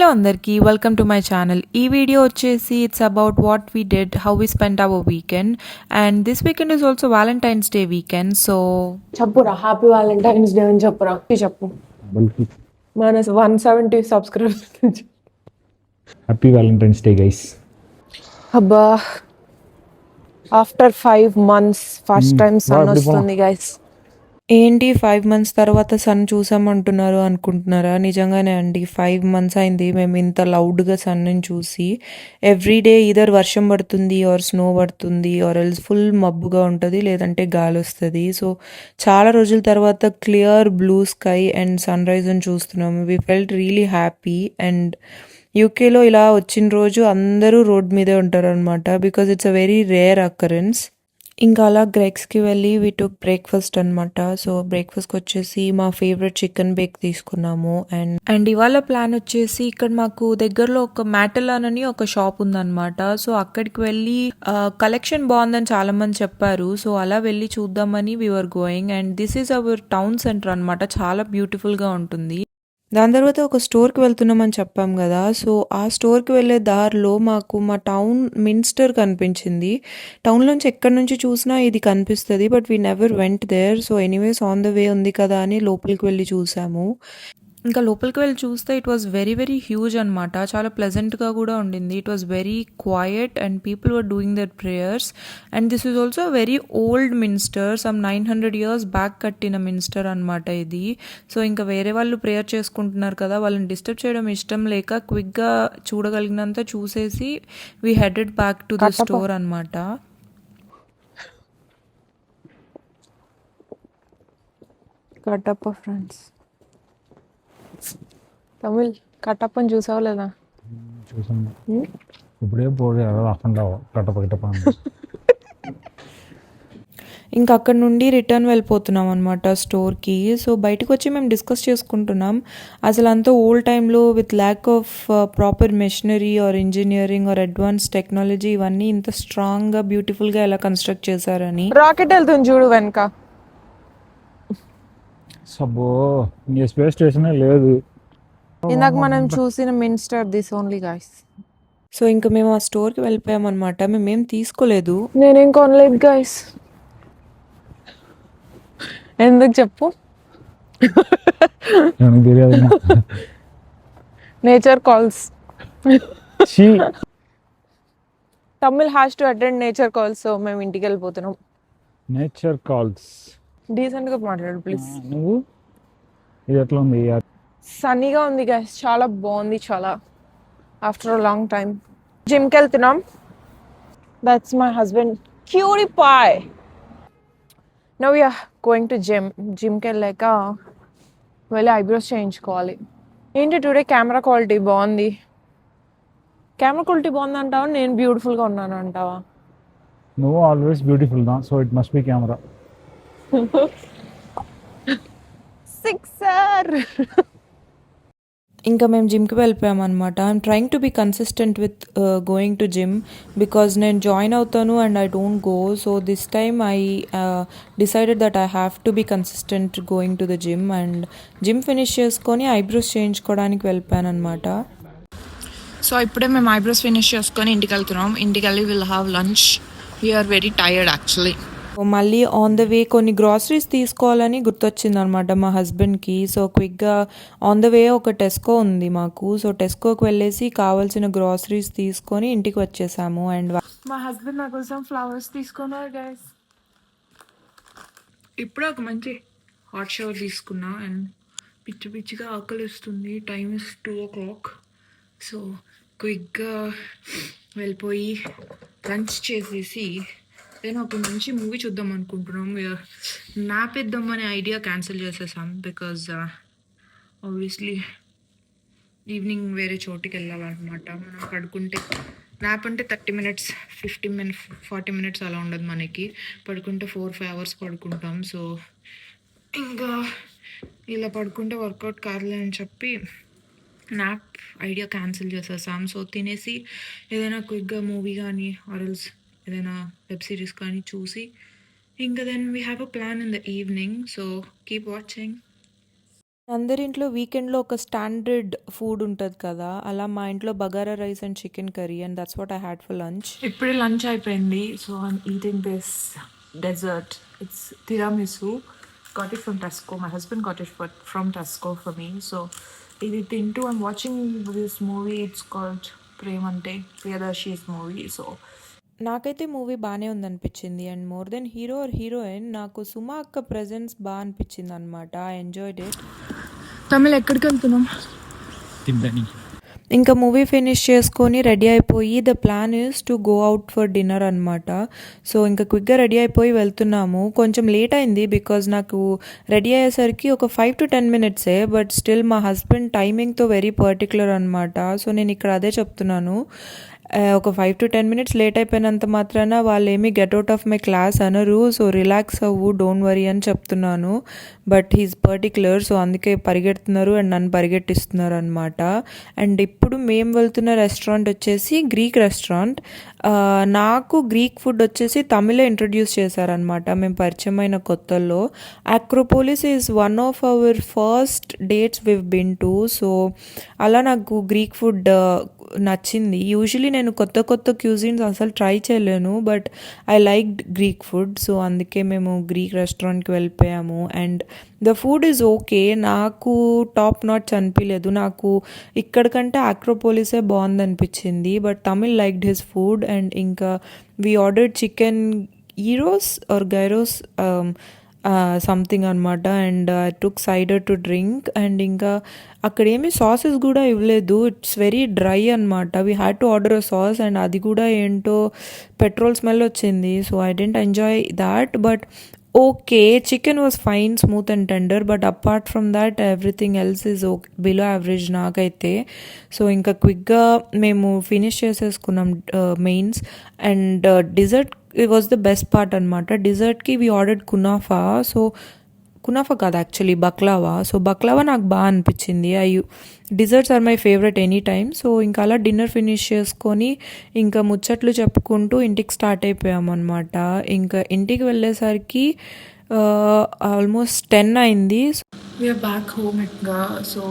Hello అందరికీ welcome to my channel. ఈ video వచ్చేసి it's about what we did, how we spend our weekend. And this weekend is also Valentine's Day weekend. So చెప్పురా happy Valentine's Day అని చెప్పురా చెప్పు మన 170 subscribers నుంచి. Happy Valentine's Day guys. అబ్బా after 5 months first time sun వస్తుంది guys. ఏంటి 5 months తర్వాత సన్ చూసామంటున్నారు అనుకుంటున్నారా? నిజంగానే అండి, 5 months అయింది మేము ఇంత లౌడ్గా సన్ని చూసి. ఎవ్రీడే ఈదర్ వర్షం పడుతుంది ఆర్ స్నో పడుతుంది ఆర్ ఎల్స్ ఫుల్ మబ్బుగా ఉంటుంది, లేదంటే గాలి వస్తుంది. సో చాలా రోజుల తర్వాత clear blue sky and sun రైజ్ని చూస్తున్నాము. We felt really happy. And యూకేలో ఇలా వచ్చిన రోజు అందరూ రోడ్ మీదే ఉంటారు అనమాట, because it's a very rare occurrence. ఇంకా అలా గ్రెగ్స్కి వెళ్ళి వీ టుక్ బ్రేక్ఫాస్ట్ అనమాట. సో బ్రేక్ఫాస్ట్కి వచ్చేసి మా ఫేవరెట్ చికెన్ బేక్ తీసుకున్నాము. అండ్ ఇవాళ ప్లాన్ వచ్చేసి ఇక్కడ మాకు దగ్గరలో ఒక మ్యాటలాన్ అని ఒక షాప్ ఉందన్నమాట. సో అక్కడికి వెళ్ళి కలెక్షన్ బాగుందని చాలా మంది చెప్పారు. సో అలా వెళ్ళి చూద్దామని we're going. And this is our town centre అనమాట, చాలా బ్యూటిఫుల్గా ఉంటుంది. దాని తర్వాత ఒక స్టోర్కి వెళ్తున్నామని చెప్పాం కదా. సో ఆ స్టోర్కి వెళ్ళే దారిలో మాకు మా టౌన్ మినిస్టర్ కనిపించింది. టౌన్లోంచి ఎక్కడి నుంచి చూసినా ఇది కనిపిస్తుంది, but we never went there. So anyways on the way ఉంది కదా అని లోపలికి వెళ్ళి చూసాము. ఇంకా లోపలికి వెళ్ళి చూస్తే it was very very huge అనమాట. చాలా ప్లెజెంట్గా కూడా ఉండింది. It was very quiet and people were doing their prayers. And this is also very old minister, some 900 years back కట్టిన మినిస్టర్ అనమాట ఇది. సో ఇంకా వేరే వాళ్ళు ప్రేయర్ చేసుకుంటున్నారు కదా, వాళ్ళని డిస్టర్బ్ చేయడం ఇష్టం లేక క్విక్గా చూడగలిగినంత చూసేసి we headed back to the store అనమాట. కట్టప్ప ఫ్రెండ్స్, తమిళ్ కట్టప్పని చూసావు లేదా? చూసాను. ఇప్పుడే పోయి రాకుండా కట్టప ఇంకా అక్కడ నుండి రిటర్న్ వెళ్ళిపోతున్నాం అనమాట స్టోర్కి. సో బయటకు వచ్చి మేము డిస్కస్ చేసుకుంటున్నాం అసలు అంతా ఓల్డ్ టైంలో with lack of proper machinery or engineering or advance technology ఇవన్నీ ఇంత స్ట్రాంగ్గా బ్యూటిఫుల్గా ఎలా కన్స్ట్రక్ట్ చేశారని. రాకెట్ వెళ్తుంది చూడు వెనక. సబ్బో స్పేస్ స్టేషన్ లేదు. ఇందాక మనం చూసిన minister this only guys. So ఇంకా మేము ఆ స్టోర్కి వెళ్ళిపోయాం అనమాట. మేమేం తీసుకోలేదు. నేనేం కొనలేదు గైస్. ఎందుకు చెప్పు? Nature calls. Tamil has to attend nature calls. So మేము ఇంటికి వెళ్ళిపోతున్నాం. Nature calls. డీసెంట్గా మాట్లాడు ప్లీజ్. నువ్వు ఇది ఎట్లా ఉంది? సన్నీగా ఉంది గైస్, చాలా బాగుంది. చాలా ఆఫ్టర్ అ లాంగ్ టైమ్ జిమ్కి వెళ్తున్నాం. దట్స్ మై హస్బెండ్ క్యూరీ పాయ్. నౌ వీఆర్ గోయింగ్ టు జిమ్కి వెళ్ళాక వెళ్ళి ఐబ్రోస్ చేయించుకోవాలి. ఏంటి టుడే కెమెరా క్వాలిటీ బాగుంది. కెమెరా క్వాలిటీ బాగుంది అంటావా, నేను బ్యూటిఫుల్గా ఉన్నాను అంటావా? నువ్వు ఆల్వేస్ బ్యూటిఫుల్ దా, so it must be camera. Sixer. ఇంకా మేము జిమ్కి వెళ్ళిపోయామన్నమాట. I'm trying to be consistent with going to gym because నేను జాయిన్ అవుతాను and I don't go. So this time I decided that I have to be consistent going to the gym. And gym finish చేసుకొని eyebrows చేయించుకోవడానికి వెళ్ళిపోయాను అనమాట. So ఇప్పుడే మేము eyebrows finish చేసుకొని ఇంటికి వెళ్తున్నాం. ఇంటికి వెళ్ళి will have lunch. We're very tired actually. మళ్ళీ ఆన్ ద వే కొన్ని గ్రాసరీస్ తీసుకోవాలని గుర్తొచ్చింది అనమాట మా హస్బెండ్కి. సో క్విక్గా ఆన్ ద వే ఒక టెస్కో ఉంది మాకు. సో టెస్కోకి వెళ్ళేసి కావాల్సిన గ్రాసరీస్ తీసుకొని ఇంటికి వచ్చేసాము. అండ్ మా హస్బెండ్ నా కోసం ఫ్లవర్స్ తీసుకున్నారు గైస్. ఇప్పుడే ఒక మంచి హాట్ షవర్ తీసుకున్నా అండ్ పిచ్చి పిచ్చిగా ఆకలిస్తుంది. Time is 2 o'clock. సో క్విక్గా వెళ్ళిపోయి లంచ్ చేసేసి నేను ఒక మంచి మూవీ చూద్దాం అనుకుంటున్నాం. నాప్ ఇద్దామనే ఐడియా క్యాన్సిల్ చేసేసాం బికాజ్ ఆబ్వియస్లీ ఈవినింగ్ వేరే చోటుకి వెళ్ళాలన్నమాట. మనం పడుకుంటే నాప్ అంటే 30 minutes 50 minutes 40 minutes అలా ఉండదు మనకి. పడుకుంటే 4-5 hours పడుకుంటాం. సో ఇంకా ఇలా పడుకుంటే వర్కౌట్ కాదులే అని చెప్పి నాప్ ఐడియా క్యాన్సిల్ చేసేసాం. సో తినేసి ఏదైనా క్విక్గా మూవీ కానీ ఆర్ఎల్స్ ఏదైనా వెబ్ సిరీస్ కానీ చూసి ఇంకా then we have a plan in the evening. So keep watching. అందరింట్లో వీకెండ్‌లో ఒక స్టాండర్డ్ ఫుడ్ ఉంటది కదా! అలా మా ఇంట్లో bagara rice and chicken curry and that's what I had for lunch. ఇప్పుడే లంచ్ అయిపోయింది. So I'm eating this dessert. It's tiramisu. Got it from Tesco. My husband got it from Tesco for me. So ఇది తింటూ I'm watching this movie. It's called Premante ప్రియదర్శిస్ movie. So నాకైతే movie బానే ఉందనిపించింది. And more than hero or heroine నాకు సుమ అక్క presence బా అనిపించిందనమాట. I enjoyed it. Tamil ఎక్కడికి వెళ్తున్నాం? Timpani. ఇంకా మూవీ ఫినిష్ చేసుకొని రెడీ అయిపోయి the plan is to go out for dinner అనమాట. సో ఇంకా క్విక్గా రెడీ అయిపోయి వెళ్తున్నాము. కొంచెం లేట్ అయింది బికాజ్ నాకు రెడీ అయ్యేసరికి ఒక 5 to 10 minutes బట్ స్టిల్ మా హస్బెండ్ టైమింగ్తో వెరీ పర్టికులర్ అనమాట. సో నేను ఇక్కడ అదే చెప్తున్నాను. ఒక 5 to 10 minutes లేట్ అయిపోయినంత మాత్రాన వాళ్ళు ఏమీ get out of my class అనరు. సో రిలాక్స్ అవ్వు, డోంట్ వరీ అని చెప్తున్నాను. But he's particular. సో అందుకే పరిగెడుతున్నారు అండ్ నన్ను పరిగెట్టిస్తున్నారు అనమాట. అండ్ ఇప్పుడు మేము వెళ్తున్న రెస్టారెంట్ వచ్చేసి గ్రీక్ రెస్టారెంట్. నాకు గ్రీక్ ఫుడ్ వచ్చేసి తమిళే ఇంట్రడ్యూస్ చేశారనమాట మేము పరిచయమైన కొత్తల్లో. Acropolis is one of our first dates we've been to. సో అలా నాకు గ్రీక్ ఫుడ్ నచ్చింది. యూజువలీ నేను కొత్త కొత్త క్యూజిన్స్ అసలు ట్రై చేయలేను but I liked Greek food. So అందుకే మేము గ్రీక్ రెస్టారెంట్కి వెళ్ళిపోయాము. And the food is okay. నాకు టాప్ నాట్స్ అనిపించలేదు. నాకు ఇక్కడికంటే ఆక్రోపోలిసే బాగుంది అనిపించింది. But Tamil liked his food. And ఇంకా వీ ఆర్డర్డ్ చికెన్ ఈరోస్ ఆర్ గైరోస్ సంథింగ్ అనమాట. And I took cider to drink. And ఇంకా అక్కడ ఏమీ సాసెస్ కూడా ఇవ్వలేదు. ఇట్స్ వెరీ డ్రై అనమాట. We had to order a sauce and అది కూడా ఏంటో పెట్రోల్ స్మెల్ వచ్చింది. So I didn't enjoy that. But okay, chicken was fine, smooth and tender. But apart from that everything else is okay, below average నాకైతే. So ఇంకా క్విక్గా మేము finish చేసేసుకున్నాం mains. And dessert it was the best part అనమాట. డిజర్ట్కి we ordered kunafa. So kunafa కాదు actually baklava. So baklava నాకు బాగా అనిపించింది. Desserts are my favourite any time. So ఇంకా అలా డిన్నర్ ఫినిష్ చేసుకొని ఇంకా ముచ్చట్లు చెప్పుకుంటూ ఇంటికి స్టార్ట్ అయిపోయాము అనమాట. ఇంకా ఇంటికి వెళ్ళేసరికి ఆల్మోస్ట్ 10 అయింది. వీఆర్ బ్యాక్ హోమ్ ఇంకా. So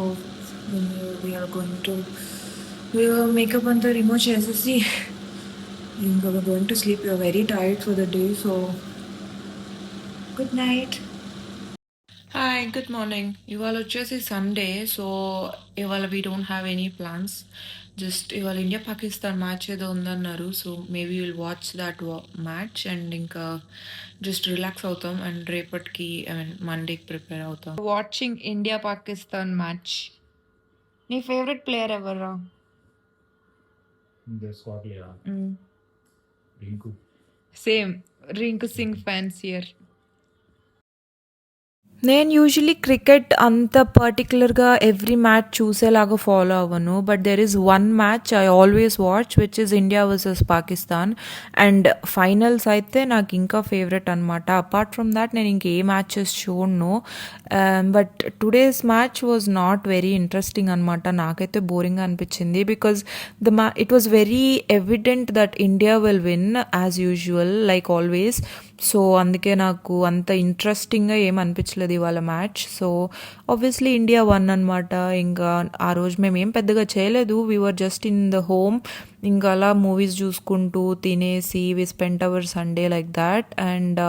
we're going to makeup అంతా రిమూవ్ చేసేసి ఇంకా we're going to sleep. You're very tired for the day. So good night. Hi, good morning. ఇవాళ వచ్చేసి సండే. సో ఇవాళ we don't have any plans. Just ఇవాళ India Pakistan match ఏదో ఉందన్నారు. So maybe will watch that match and ఇంకా just relax అవుతాం. And రేపటికి I mean మండేకి ప్రిపేర్ అవుతాం. Watching India Pakistan match. నీ ఫేవరెట్ ప్లేయర్ ఎవర్రా? Same Rinku Singh fans here. నేను యూజువలీ క్రికెట్ అంత పర్టికులర్గా ఎవ్రీ మ్యాచ్ చూసేలాగా ఫాలో అవ్వను. But there is one match I always watch which is India versus Pakistan. And finals అయితే నాకు ఇంకా ఫేవరెట్ అనమాట. అపార్ట్ ఫ్రమ్ దాట్ నేను ఇంకే మ్యాచెస్ చూడను. But today's match was not very interesting అనమాట. నాకైతే బోరింగ్గా అనిపించింది because it was very evident that India will win as usual like always. So అందుకే నాకు అంత ఇంట్రెస్టింగ్గా ఏం అనిపించలేదు ఇవాళ match. So obviously India won అనమాట. ఇంకా ఆ రోజు మేము ఏం పెద్దగా చేయలేదు. We were just in the home. ఇంకా అలా మూవీస్ చూసుకుంటూ తినేసి we spent our Sunday like that. And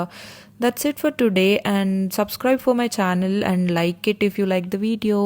that's it for today, and subscribe for my channel and like it if you like the video.